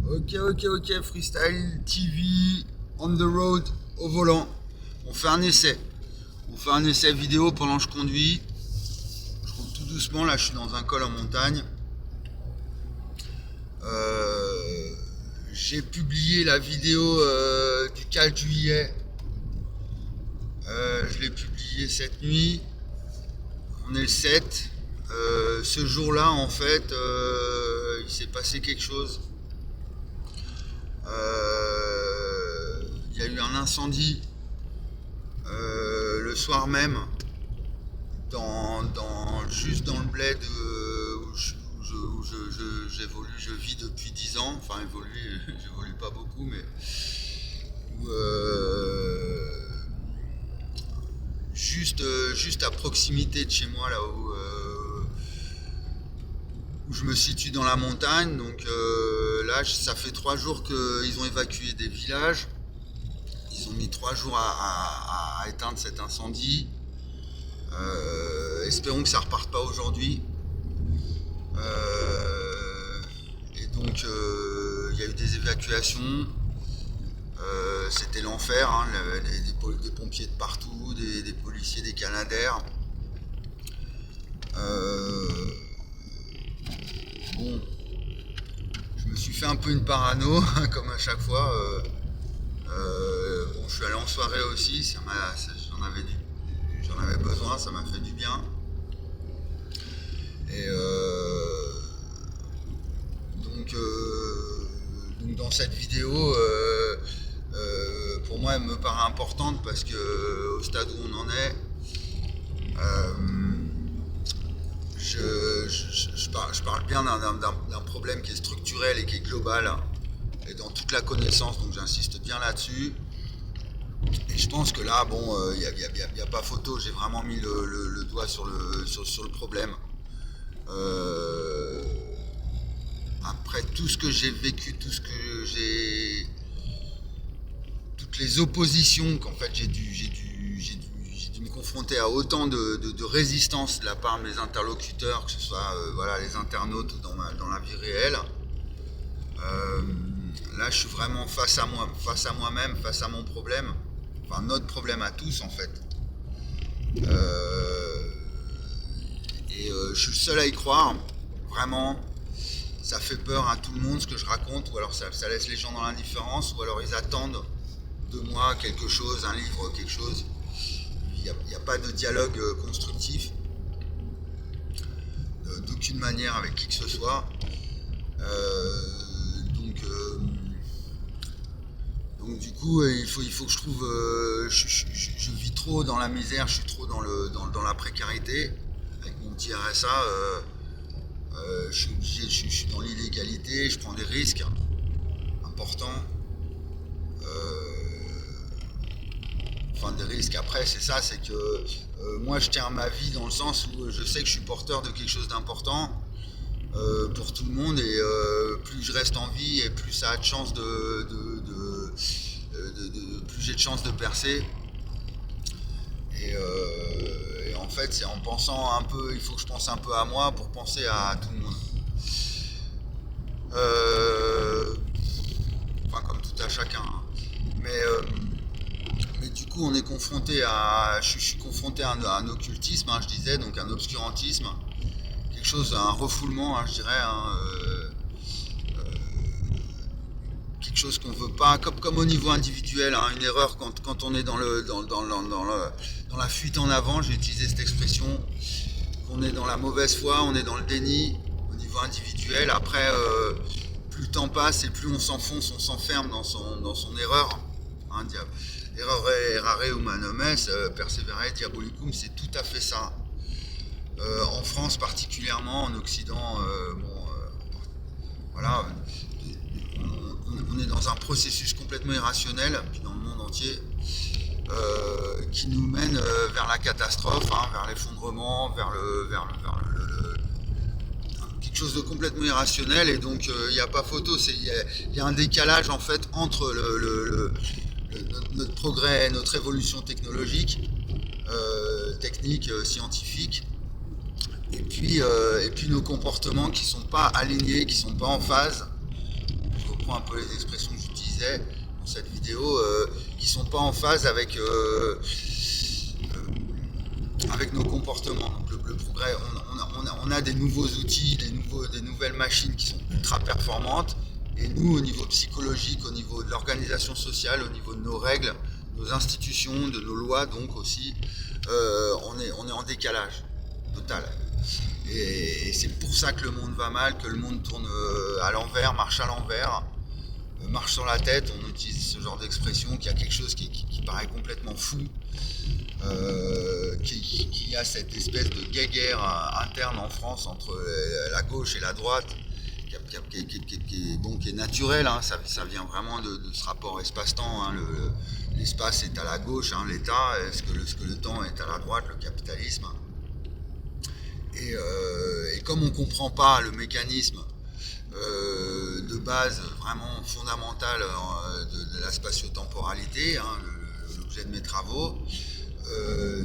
Ok, Freestyle TV, on the road, au volant. On fait un essai. On fait un essai vidéo pendant que je conduis. Je roule tout doucement, là je suis dans un col en montagne. J'ai publié la vidéo du 4 juillet. Je l'ai publié cette nuit. On est le 7. Ce jour-là, en fait, il s'est passé quelque chose. Il y a eu un incendie le soir même juste dans le bled j'évolue, je vis depuis 10 ans, enfin évolue, j'évolue pas beaucoup, mais où, juste à proximité de chez moi, là où je me situe dans la montagne. Donc là, ça fait 3 jours qu'ils ont évacué des villages. Ils ont mis 3 jours à éteindre cet incendie. Espérons que ça reparte pas aujourd'hui. Et donc il y a eu des évacuations. C'était l'enfer, hein, des pompiers de partout, des policiers, des canadaires. Bon, je me suis fait un peu une parano, comme à chaque fois. Bon, je suis allé en soirée aussi, j'en avais besoin, ça m'a fait du bien. Et donc dans cette vidéo, pour moi, elle me paraît importante parce que au stade où on en est, je parle bien d'un problème qui est structurel et qui est global et dans toute la connaissance, donc j'insiste bien là-dessus. Et je pense que là, bon, il n'y a pas photo, j'ai vraiment mis le doigt sur le problème. Après tout ce que j'ai vécu, toutes les oppositions qu'en fait j'ai dû me confronter à autant de résistance de la part de mes interlocuteurs, que ce soit les internautes ou dans la vie réelle. Là, je suis vraiment face à moi-même, face à mon problème, enfin notre problème à tous en fait. Je suis le seul à y croire, vraiment. Ça fait peur à tout le monde ce que je raconte, ou alors ça laisse les gens dans l'indifférence, ou alors ils attendent de moi quelque chose, un livre, quelque chose. Il n'y a pas de dialogue constructif, d'aucune manière avec qui que ce soit. Donc du coup, il faut que je trouve. Je vis trop dans la misère, je suis trop dans la précarité. Avec mon petit RSA, je suis dans l'illégalité, je prends des risques importants. Enfin, des risques. Après, c'est ça, c'est que moi, je tiens à ma vie dans le sens où je sais que je suis porteur de quelque chose d'important pour tout le monde, et plus je reste en vie et plus ça a de chance plus j'ai de chance de percer. Et en fait, c'est en pensant un peu, il faut que je pense un peu à moi pour penser à tout le monde. Enfin, comme tout à chacun, hein. Mais du coup, on est confronté je suis confronté à un occultisme, hein, je disais, donc un obscurantisme, quelque chose, un refoulement, hein, je dirais, hein, quelque chose qu'on veut pas, comme au niveau individuel, hein, une erreur quand on est dans la fuite en avant. J'ai utilisé cette expression, qu'on est dans la mauvaise foi, on est dans le déni au niveau individuel. Après, plus le temps passe et plus on s'enfonce, on s'enferme dans son erreur. Hein, errare humanum est, perseverare diabolicum, c'est tout à fait ça. En France particulièrement, en Occident, voilà, on est dans un processus complètement irrationnel, puis dans le monde entier, qui nous mène vers la catastrophe, hein, vers l'effondrement, vers quelque chose de complètement irrationnel. Et donc il n'y a pas photo, il y a un décalage en fait entre notre progrès, notre évolution technologique, technique, scientifique, et puis nos comportements qui sont pas alignés, qui sont pas en phase. Je reprends un peu les expressions que j'utilisais dans cette vidéo, qui sont pas en phase avec nos comportements. Donc le progrès, on a des nouveaux outils, des nouvelles machines qui sont ultra performantes, et nous, au niveau psychologique, au niveau de l'organisation sociale, au niveau de nos règles, nos institutions, de nos lois, donc aussi, on est en décalage total. Et c'est pour ça que le monde va mal, que le monde tourne à l'envers, marche à l'envers, marche sur la tête. On utilise ce genre d'expression, qu'il y a quelque chose qui paraît complètement fou, qu'il y a cette espèce de guéguerre interne en France entre la gauche et la droite, qui est naturel, hein. Ça vient vraiment de ce rapport espace-temps, hein. L'espace est à la gauche, hein, l'État, ce que le temps est à la droite, le capitalisme. Et comme on ne comprend pas le mécanisme de base vraiment fondamental de la spatio-temporalité, hein, l'objet de mes travaux,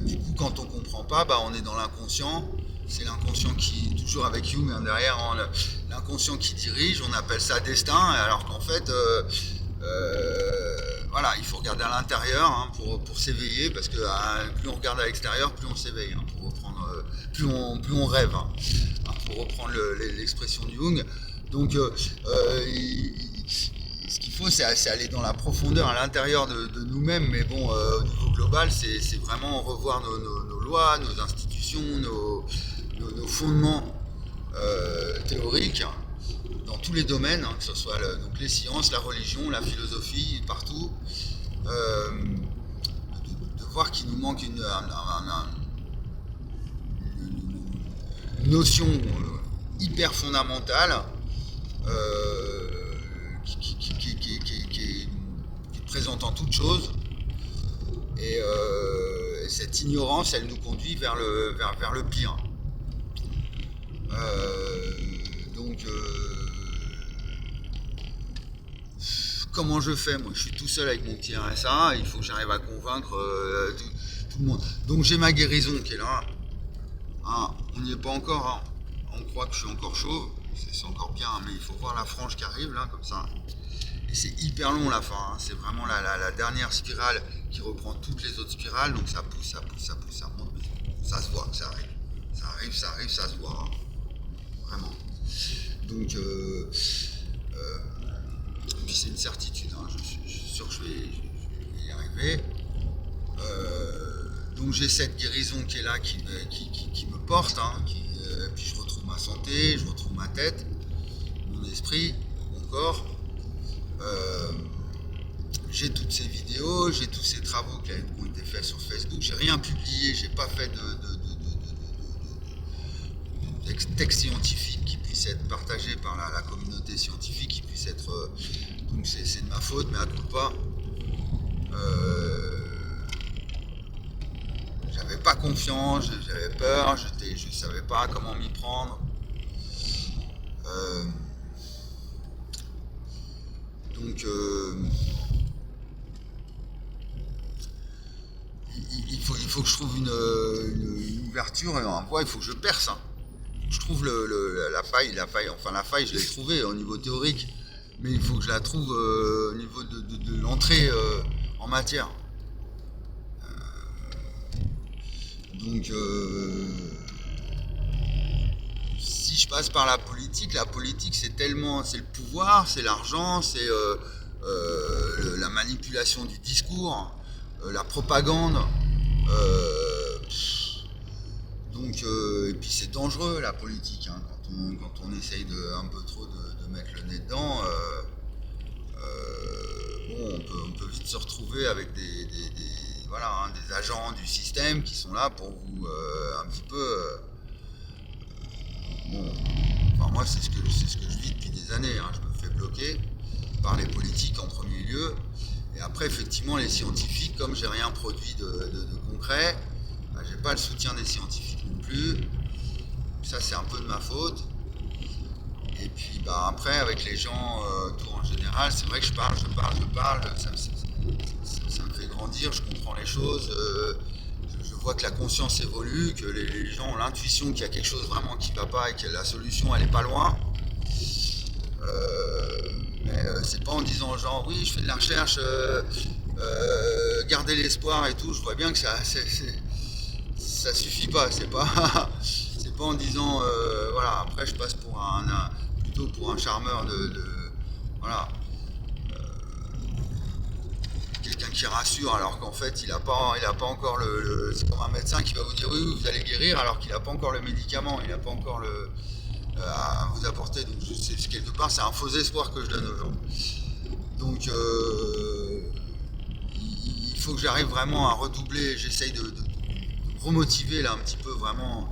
du coup, quand on ne comprend pas, on est dans l'inconscient. C'est l'inconscient qui, toujours avec Jung, hein, derrière, hein, l'inconscient qui dirige. On appelle ça destin, alors qu'en fait, voilà, il faut regarder à l'intérieur, hein, pour s'éveiller, parce que plus on regarde à l'extérieur, plus on s'éveille, hein, pour reprendre, plus on rêve, hein, pour reprendre l'expression de Jung. Donc, ce qu'il faut, c'est aller dans la profondeur, à l'intérieur de nous-mêmes, mais bon, au niveau global, c'est vraiment revoir nos lois, nos institutions, nos fondements théoriques, dans tous les domaines, hein, que ce soit donc les sciences, la religion, la philosophie, partout, de voir qu'il nous manque une notion hyper fondamentale, qui est présente en toute chose, et cette ignorance, elle nous conduit vers le pire. Donc, comment je fais? Moi, je suis tout seul avec mon petit RSA, il faut que j'arrive à convaincre tout le monde. Donc j'ai ma guérison qui est là. Ah, on n'y est pas encore, hein. On croit que je suis encore chauve, c'est encore bien, mais il faut voir la frange qui arrive là, comme ça. Et c'est hyper long la fin, hein. C'est vraiment la dernière spirale qui reprend toutes les autres spirales, donc ça pousse, ça monte, mais ça se voit que ça arrive. Ça arrive, ça se voit, hein. Vraiment. Donc, puis c'est une certitude, hein. Je suis sûr que je vais y arriver. Donc j'ai cette guérison qui est là, qui me porte, hein, puis je retrouve ma santé, je retrouve ma tête, mon esprit, mon corps. J'ai toutes ces vidéos, j'ai tous ces travaux qui ont été faits sur Facebook. J'ai rien publié, j'ai pas fait de texte scientifique qui puisse être partagé par la communauté scientifique, qui puisse être... donc c'est de ma faute, mais à coup pas. J'avais pas confiance, j'avais peur, je savais pas comment m'y prendre. Donc il faut que je trouve une ouverture, et en voie, il faut que je perce, hein. Je trouve la faille, enfin la faille, je l'ai trouvée au niveau théorique, mais il faut que je la trouve au niveau de l'entrée en matière. Donc, si je passe par la politique c'est le pouvoir, c'est l'argent, c'est la manipulation du discours, la propagande. Donc, et puis c'est dangereux la politique, hein, quand on essaye un peu trop de mettre le nez dedans. Bon, on peut vite se retrouver avec voilà, hein, des agents du système qui sont là pour vous un petit peu. Bon, enfin moi c'est ce que je vis depuis des années, hein. Je me fais bloquer par les politiques en premier lieu, et après effectivement les scientifiques, comme j'ai rien produit de concret, j'ai pas le soutien des scientifiques non plus. Ça c'est un peu de ma faute. Et puis après avec les gens tout en général, c'est vrai que je parle, ça me fait grandir, je comprends les choses, je vois que la conscience évolue, que les gens ont l'intuition qu'il y a quelque chose vraiment qui ne va pas et que la solution elle est pas loin. Mais c'est disant aux gens oui je fais de la recherche, gardez l'espoir et tout, je vois bien que ça suffit pas, c'est pas c'est pas en disant voilà, après je passe pour plutôt pour un charmeur voilà, quelqu'un qui rassure alors qu'en fait il a pas encore c'est comme un médecin qui va vous dire oui, oui vous allez guérir alors qu'il n'a pas encore le médicament, il n'a pas encore à vous apporter, donc quelque part c'est un faux espoir que je donne aux gens. Donc il faut que j'arrive vraiment à redoubler, j'essaye de remotiver là un petit peu vraiment.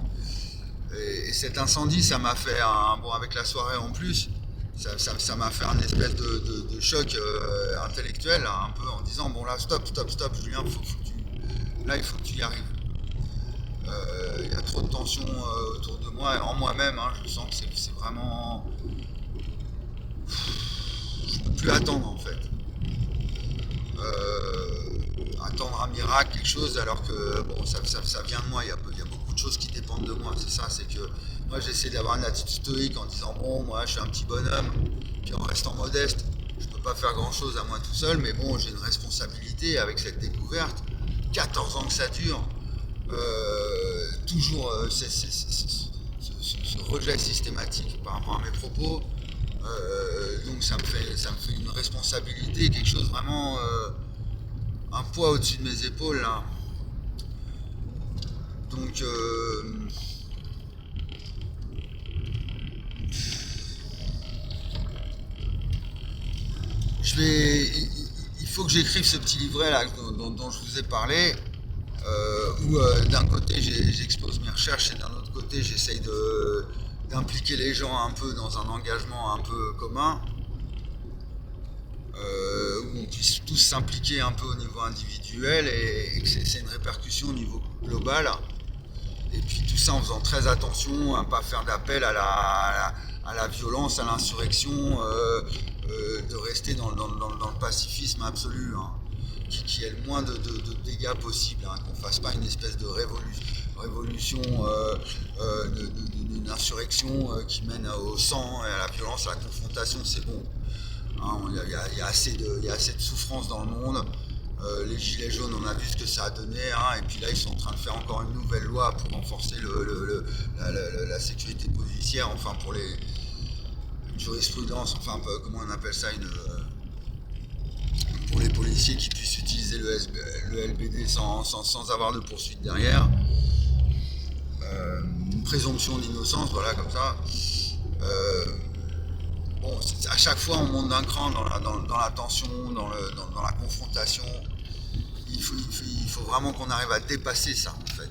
Et cet incendie, ça m'a fait bon avec la soirée en plus, ça m'a fait un espèce de choc intellectuel là, un peu en disant bon là stop Julien, là il faut que tu y arrives. Il y a trop de tension autour de moi et en moi-même, hein, je sens que c'est vraiment, je ne peux plus attendre en fait. Attendre un miracle, quelque chose, alors que bon, ça vient de moi, il y a beaucoup de choses qui dépendent de moi, c'est ça, c'est que moi j'essaie d'avoir une attitude stoïque en disant bon, moi je suis un petit bonhomme, puis en restant modeste, je peux pas faire grand chose à moi tout seul, mais bon, j'ai une responsabilité avec cette découverte, 14 ans que ça dure, toujours ce rejet systématique par rapport à mes propos, donc ça me fait une responsabilité, quelque chose vraiment, un poids au-dessus de mes épaules là. Donc il faut que j'écrive ce petit livret là dont je vous ai parlé, où d'un côté j'expose mes recherches et d'un autre côté j'essaye d'impliquer les gens un peu dans un engagement un peu commun, où on puisse tous s'impliquer un peu au niveau individuel et que c'est une répercussion au niveau global. Et puis tout ça en faisant très attention à ne pas faire d'appel à la violence, à l'insurrection, de rester dans le pacifisme absolu, hein, qui ait le moins de dégâts possible, hein, qu'on ne fasse pas une espèce de révolution, d'une insurrection qui mène au sang et à la violence, à la confrontation, c'est bon. Hein, il y a assez de souffrance dans le monde. Les gilets jaunes, on a vu ce que ça a donné, hein, et puis là ils sont en train de faire encore une nouvelle loi pour renforcer la sécurité policière, enfin pour une jurisprudence, enfin comment on appelle ça, pour les policiers qui puissent utiliser le LBD sans avoir de poursuite derrière. Une présomption d'innocence, voilà, comme ça. Bon, à chaque fois on monte d'un cran dans la tension, dans la confrontation. Il faut vraiment qu'on arrive à dépasser ça en fait.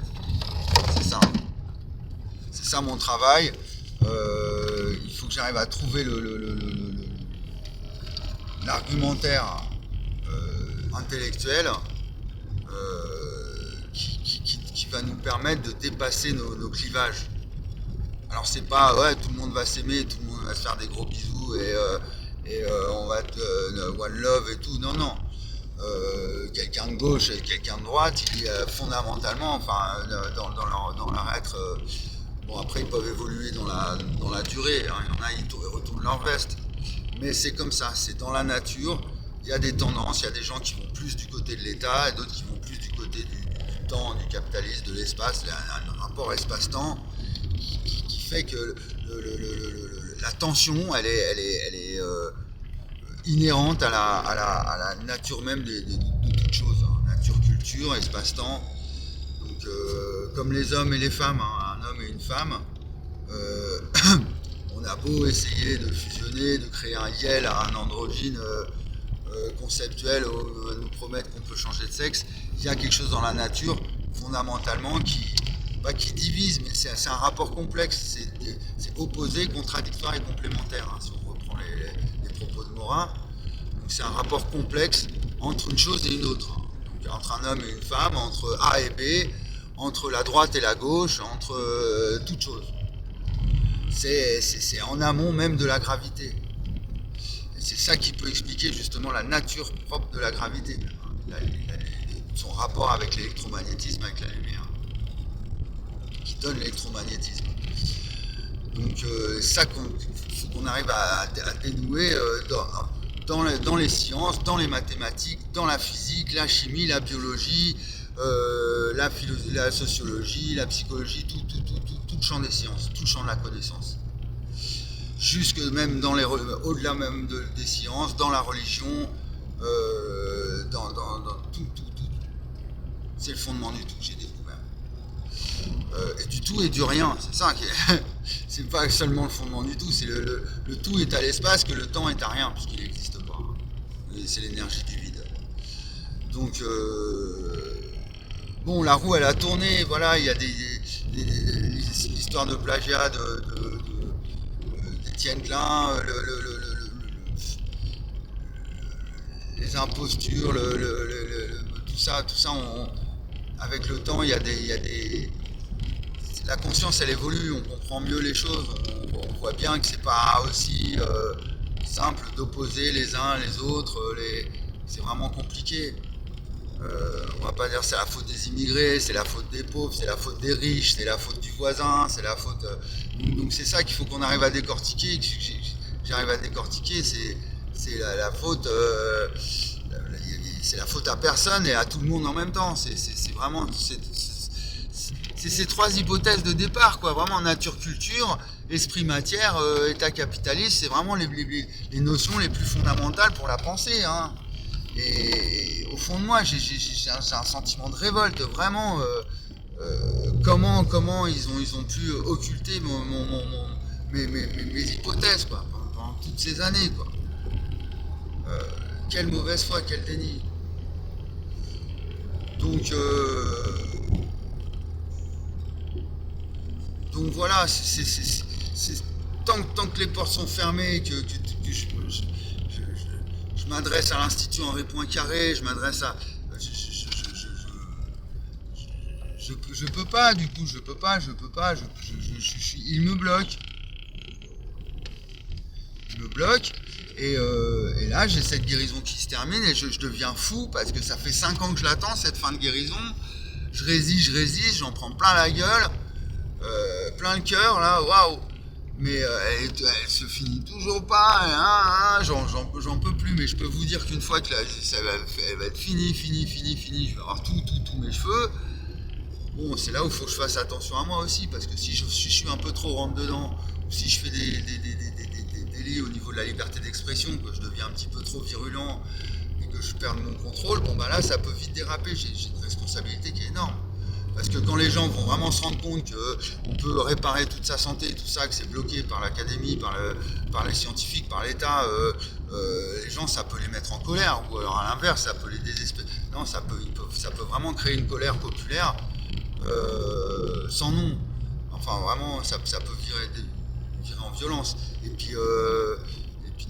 C'est ça mon travail. Il faut que j'arrive à trouver l'argumentaire intellectuel qui va nous permettre de dépasser nos clivages. Alors c'est pas ouais, tout le monde va s'aimer, tout le monde va se faire des gros bisous et on va être one love et tout. Non. Quelqu'un de gauche et quelqu'un de droite, il fondamentalement, enfin dans leur être, bon après ils peuvent évoluer dans la durée, hein, il y en a ils retournent leur veste, mais c'est comme ça, c'est dans la nature, il y a des tendances, il y a des gens qui vont plus du côté de l'État et d'autres qui vont plus du côté du temps, du capitalisme, de l'espace, un rapport espace-temps qui fait que la tension elle est inhérente à la nature même de toute chose, hein. Nature, culture, espace-temps. Donc comme les hommes et les femmes, hein, un homme et une femme, on a beau essayer de fusionner, de créer un yel, un androgyne conceptuel, nous promettre qu'on peut changer de sexe, il y a quelque chose dans la nature fondamentalement qui divise, mais c'est un rapport complexe, c'est opposé, contradictoire et complémentaire, hein, si on reprend les propos de Morin. Donc c'est un rapport complexe entre une chose et une autre, hein. Donc, entre un homme et une femme, entre A et B, entre la droite et la gauche, entre toute chose. C'est en amont même de la gravité. Et c'est ça qui peut expliquer justement la nature propre de la gravité, son rapport avec l'électromagnétisme, avec la lumière, qui donne l'électromagnétisme. Donc ça faut qu'on arrive à dénouer dans les sciences, dans les mathématiques, dans la physique, la chimie, la biologie, la sociologie, la psychologie, tout le champ des sciences, tout le champ de la connaissance. Jusque même au-delà même des sciences, dans la religion, dans tout. C'est le fondement du tout, j'ai découvert. Et du tout et du rien, c'est ça qui est. C'est pas seulement le fondement du tout, c'est le tout est à l'espace, que le temps est à rien, puisqu'il n'existe pas. Et c'est l'énergie du vide. Donc, bon, la roue elle a tourné, voilà, il y a l'histoire de plagiat d'Étienne Klein, les impostures, tout ça, avec le temps, il y a des la conscience elle évolue, on comprend mieux les choses, on voit bien que c'est pas aussi simple d'opposer les uns les autres, c'est vraiment compliqué. On va pas dire c'est la faute des immigrés, c'est la faute des pauvres, c'est la faute des riches, c'est la faute du voisin, c'est la faute. Donc c'est ça qu'il faut qu'on arrive à décortiquer, que j'arrive à décortiquer, c'est la faute. C'est la faute à personne et à tout le monde en même temps. C'est vraiment. C'est ces trois hypothèses de départ, quoi. Vraiment nature, culture, esprit, matière, état capitaliste, c'est vraiment les notions les plus fondamentales pour la pensée. Hein. Et au fond de moi, j'ai un sentiment de révolte, vraiment. Comment ils ont pu occulter mes hypothèses, quoi, pendant toutes ces années, quoi. Quelle mauvaise foi, quel déni. Donc voilà, tant que les portes sont fermées, que je m'adresse à l'Institut Henri Poincaré, je m'adresse à... Je peux pas, du coup, je peux pas, il me bloque. Et là j'ai cette guérison qui se termine et je deviens fou parce que ça fait 5 ans que je l'attends, cette fin de guérison. Je résiste, j'en prends plein la gueule, plein le cœur là, waouh. Mais elle se finit toujours pas, j'en peux plus. Mais je peux vous dire qu'une fois que elle va être finie, je vais avoir tous mes cheveux. Bon, c'est là où il faut que je fasse attention à moi aussi, parce que si je suis un peu trop rentre dedans, ou si je fais des délits au niveau de la liberté d'expression, que je deviens un petit peu trop virulent et que je perds mon contrôle, bon bah là ça peut vite déraper, j'ai une responsabilité qui est énorme. Parce que quand les gens vont vraiment se rendre compte qu'on peut réparer toute sa santé et tout ça, que c'est bloqué par l'académie, par les scientifiques, par l'État, les gens ça peut les mettre en colère, ou alors à l'inverse ça peut les désespérer. Non, ça peut vraiment créer une colère populaire sans nom. Enfin vraiment ça peut virer en violence. Et puis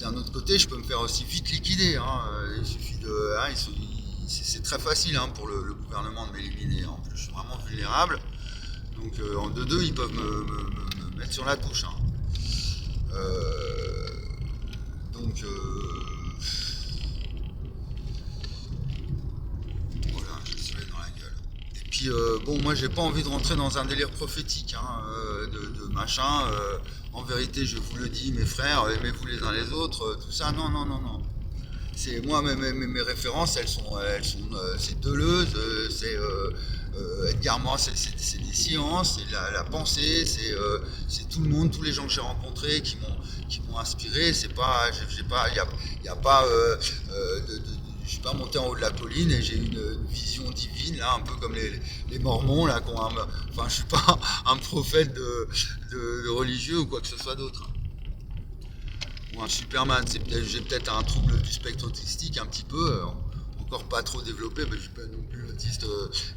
d'un autre côté je peux me faire aussi vite liquider. Hein. Il suffit de... c'est très facile pour le gouvernement de m'éliminer. En plus je suis vraiment vulnérable. Donc en 2-2 ils peuvent me mettre sur la touche. Hein. Donc voilà, je suis dans la gueule. Et puis bon, moi j'ai pas envie de rentrer dans un délire prophétique, de machin. En vérité, je vous le dis, mes frères, aimez-vous les uns les autres, tout ça. Non. C'est moi mes références, c'est Deleuze, c'est Edgar Morin, c'est des sciences, c'est la pensée, c'est tout le monde, tous les gens que j'ai rencontrés qui m'ont inspiré. C'est pas, il y a pas je suis pas monté en haut de la colline et j'ai une vision divine là, un peu comme les Mormons là, enfin je suis pas un prophète de religieux ou quoi que ce soit d'autre. Ou un Superman, j'ai peut-être un trouble du spectre autistique un petit peu, encore pas trop développé, mais je suis pas non plus autiste,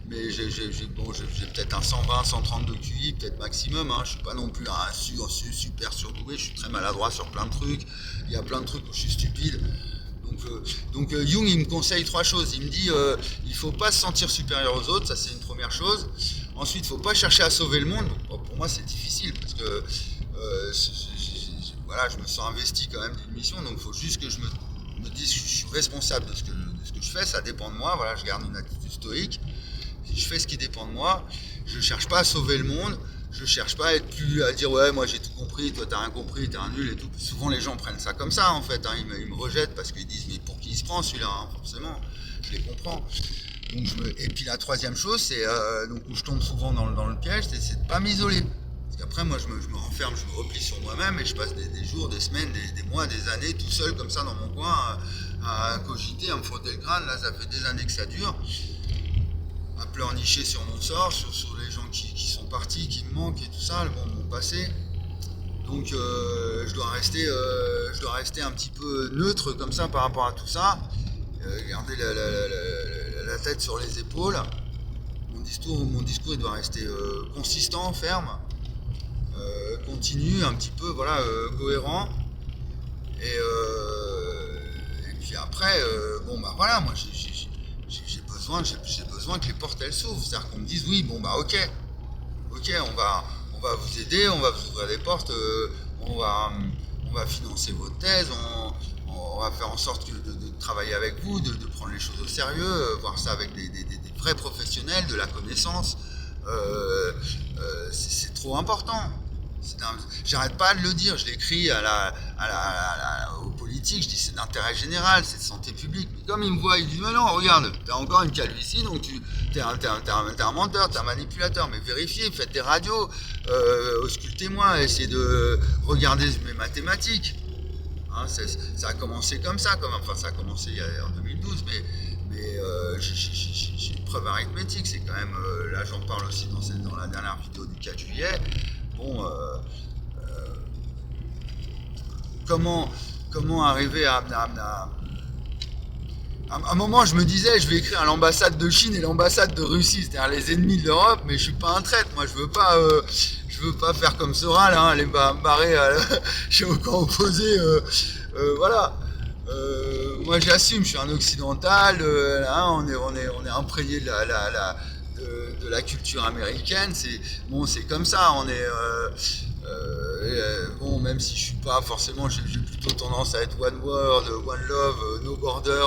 mais j'ai peut-être un 120-130 de QI, peut-être maximum, je suis pas non plus un super surdoué, je suis très maladroit sur plein de trucs, il y a plein de trucs où je suis stupide. Donc Jung il me conseille 3 choses, il me dit il faut pas se sentir supérieur aux autres, ça c'est une première chose. Ensuite il faut pas chercher à sauver le monde. Bon, pour moi c'est difficile parce que voilà, je me sens investi quand même d'une mission, donc il faut juste que je me dise que je suis responsable de ce que je fais, ça dépend de moi, voilà, je garde une attitude stoïque. Si je fais ce qui dépend de moi, je cherche pas à sauver le monde, je cherche pas à être plus à dire ouais moi j'ai tout compris, toi t'as rien compris, t'es un nul et tout. Souvent les gens prennent ça comme ça en fait, hein. Ils me rejettent parce qu'ils disent mais pour qui il se prend celui-là, hein, forcément, je les comprends. Et puis la troisième chose, c'est donc où je tombe souvent dans le piège, c'est de pas m'isoler. Parce qu'après moi je me renferme, je me replie sur moi-même et je passe des jours, des semaines, des mois, des années tout seul comme ça dans mon coin à cogiter, à me frotter le crâne. Là ça fait des années que ça dure. À pleurnicher sur mon sort, sur les gens qui sont partis, qui me manquent et tout ça, mon passé. Donc je dois rester un petit peu neutre comme ça par rapport à tout ça, garder la tête sur les épaules. Mon discours il doit rester consistant, ferme, continu, un petit peu voilà, cohérent. Et puis après, bon bah voilà, moi j'ai besoin que les portes elles s'ouvrent, c'est-à-dire qu'on me dise oui bon bah ok, on va vous aider, on va vous ouvrir des portes, on va financer votre thèse, on va faire en sorte de travailler avec vous, de prendre les choses au sérieux, voir ça avec des vrais professionnels, de la connaissance. C'est trop important. J'arrête pas de le dire, je l'écris aux politiques, je dis c'est d'intérêt général, c'est de santé publique. Mais comme ils me voient, ils disent mais non, regarde, t'as encore une calvitie, donc t'es un menteur, t'es un manipulateur, mais vérifiez, faites des radios, auscultez-moi, essayez de regarder mes mathématiques. Hein, ça a commencé comme ça, ça a commencé en 2012, mais j'ai une preuve arithmétique, c'est quand même, là j'en parle aussi dans la dernière vidéo du 4 juillet. Bon, comment arriver à un moment, je me disais, je vais écrire à l'ambassade de Chine et l'ambassade de Russie, c'est-à-dire les ennemis de l'Europe, mais je suis pas un traître. Moi, je veux pas faire comme Soral, hein, aller barrer chez au camp opposé. Voilà. Moi, j'assume, je suis un occidental. Hein, on est imprégné de la culture américaine. C'est comme ça. Bon, même si je suis pas forcément, j'ai plutôt tendance à être one world, one love, no border,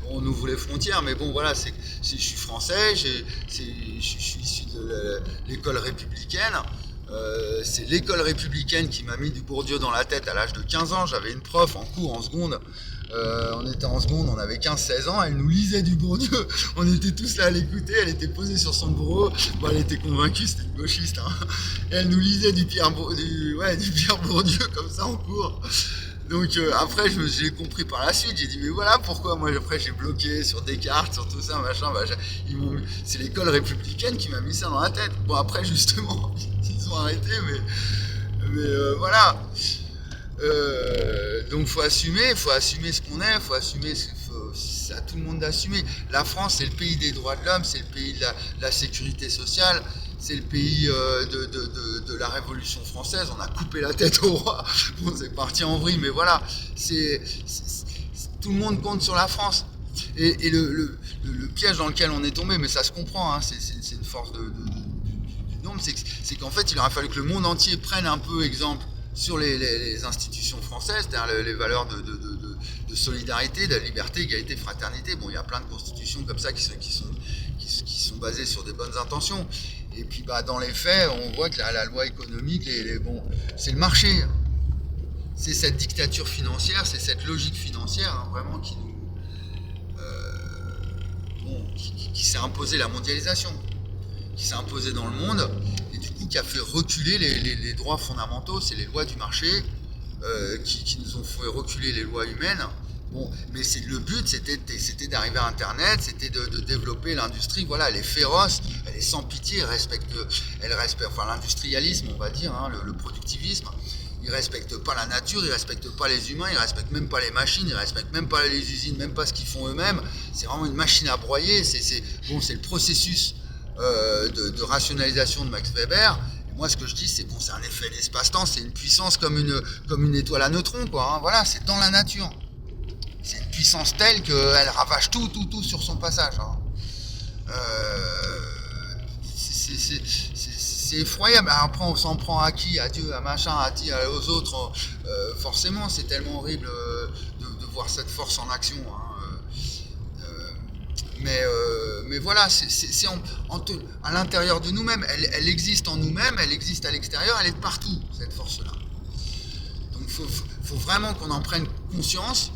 on ouvre les frontières, mais bon voilà, je suis français, je suis issu de l'école républicaine. C'est l'école républicaine qui m'a mis du Bourdieu dans la tête à l'âge de 15 ans. J'avais une prof en cours en seconde. On était en seconde, on avait 15-16 ans, elle nous lisait du Bourdieu, on était tous là à l'écouter, elle était posée sur son bureau, bon, elle était convaincue, c'était une gauchiste, hein. Et elle nous lisait du Pierre Bourdieu comme ça en cours. Donc après j'ai compris par la suite, j'ai dit mais voilà pourquoi moi après j'ai bloqué sur Descartes, sur tout ça, machin, c'est l'école républicaine qui m'a mis ça dans la tête. Bon après justement, ils ont arrêté, mais voilà. Donc faut assumer ce qu'on est, c'est à tout le monde d'assumer. La France c'est le pays des droits de l'homme, c'est le pays de la sécurité sociale, c'est le pays de la Révolution française. On a coupé la tête au roi, bon, c'est parti en vrille, mais voilà, tout le monde compte sur la France. Et le piège dans lequel on est tombé, mais ça se comprend, hein, c'est une force du nombre, c'est qu'en fait il aurait fallu que le monde entier prenne un peu exemple sur les institutions françaises, c'est-à-dire les valeurs de solidarité, de liberté, égalité, fraternité. Bon, il y a plein de constitutions comme ça qui sont basées sur des bonnes intentions. Et puis bah, dans les faits, on voit que la loi économique, c'est le marché. C'est cette dictature financière, c'est cette logique financière, hein, vraiment qui s'est imposée, la mondialisation, qui s'est imposée dans le monde, et du coup qui a fait reculer les droits fondamentaux. C'est les lois du marché qui nous ont fait reculer les lois humaines. Bon, mais le but c'était d'arriver à Internet, c'était de développer l'industrie. Voilà, elle est féroce, elle est sans pitié, elle respecte enfin l'industrialisme, on va dire, hein, le productivisme. Ils respectent pas la nature, ils respectent pas les humains, ils respectent même pas les machines, ils respectent même pas les usines, même pas ce qu'ils font eux-mêmes. C'est vraiment une machine à broyer. C'est le processus de rationalisation de Max Weber. Et moi, ce que je dis, c'est un effet d'espace-temps, c'est une puissance comme une étoile à neutrons, quoi. Hein. Voilà, c'est dans la nature. C'est une puissance telle qu'elle ravage tout sur son passage. Hein. C'est effroyable. Après, on s'en prend à qui? À Dieu, à machin, aux autres. Forcément, c'est tellement horrible de voir cette force en action. Hein. Mais mais voilà, c'est à l'intérieur de nous-mêmes. Elle existe en nous-mêmes, elle existe à l'extérieur, elle est partout, cette force-là. Donc il faut vraiment qu'on en prenne conscience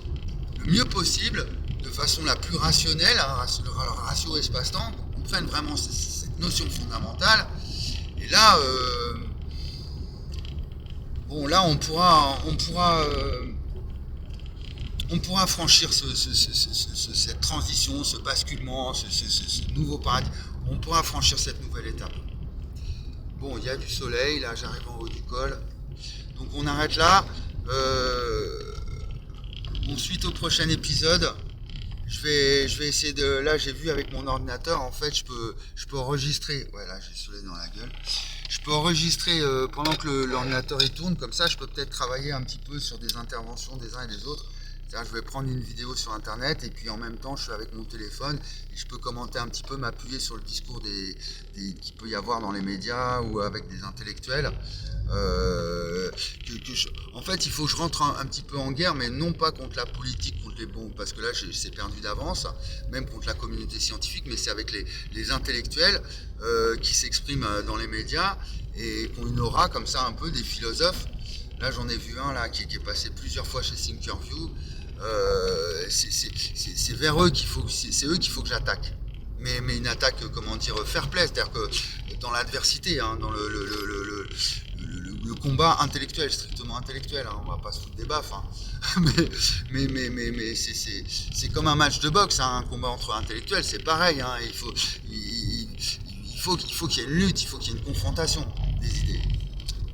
le mieux possible, de façon la plus rationnelle, le ratio espace-temps, qu'on prenne vraiment cette notion fondamentale. Et là, bon, là on pourra franchir cette transition, ce basculement, ce nouveau paradigme. On pourra franchir cette nouvelle étape. Bon, il y a du soleil, là j'arrive en haut du col. Donc on arrête là. Suite au prochain épisode, je vais essayer de... Là j'ai vu avec mon ordinateur, en fait je peux enregistrer. Ouais, là j'ai le soleil dans la gueule. Je peux enregistrer pendant que l'ordinateur il tourne, comme ça je peux peut-être travailler un petit peu sur des interventions des uns et des autres. C'est-à-dire, je vais prendre une vidéo sur internet et puis en même temps je suis avec mon téléphone et je peux commenter un petit peu, m'appuyer sur le discours qu'il peut y avoir dans les médias ou avec des intellectuels. En fait, il faut que je rentre un petit peu en guerre, mais non pas contre la politique, contre les bons, parce que là c'est perdu d'avance, même contre la communauté scientifique, mais c'est avec les intellectuels qui s'expriment dans les médias et qui ont une aura comme ça, un peu des philosophes. Là j'en ai vu un là qui est passé plusieurs fois chez Thinkerview. C'est vers eux qu'il faut que j'attaque, mais une attaque, comment dire, fair play, c'est-à-dire que dans l'adversité, hein, dans le combat intellectuel, strictement intellectuel, hein, on va pas se foutre des baffes, hein. mais c'est comme un match de boxe, hein, un combat entre intellectuels, c'est pareil, hein, il faut qu'il y ait une lutte, il faut qu'il y ait une confrontation des idées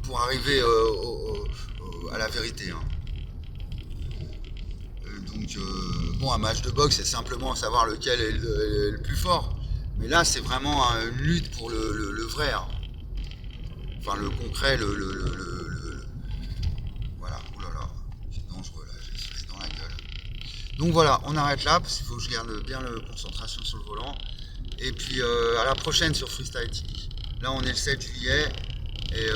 pour arriver à la vérité, hein. Donc, bon, un match de boxe, c'est simplement savoir lequel est le plus fort. Mais là, c'est vraiment une lutte pour le vrai. Hein. Enfin, le concret, voilà, oh là là, c'est dangereux, là, j'ai le soleil dans la gueule. Donc voilà, on arrête là, parce qu'il faut que je garde bien la concentration sur le volant. Et puis, à la prochaine sur Freestyle TV. Là, on est le 7 juillet, et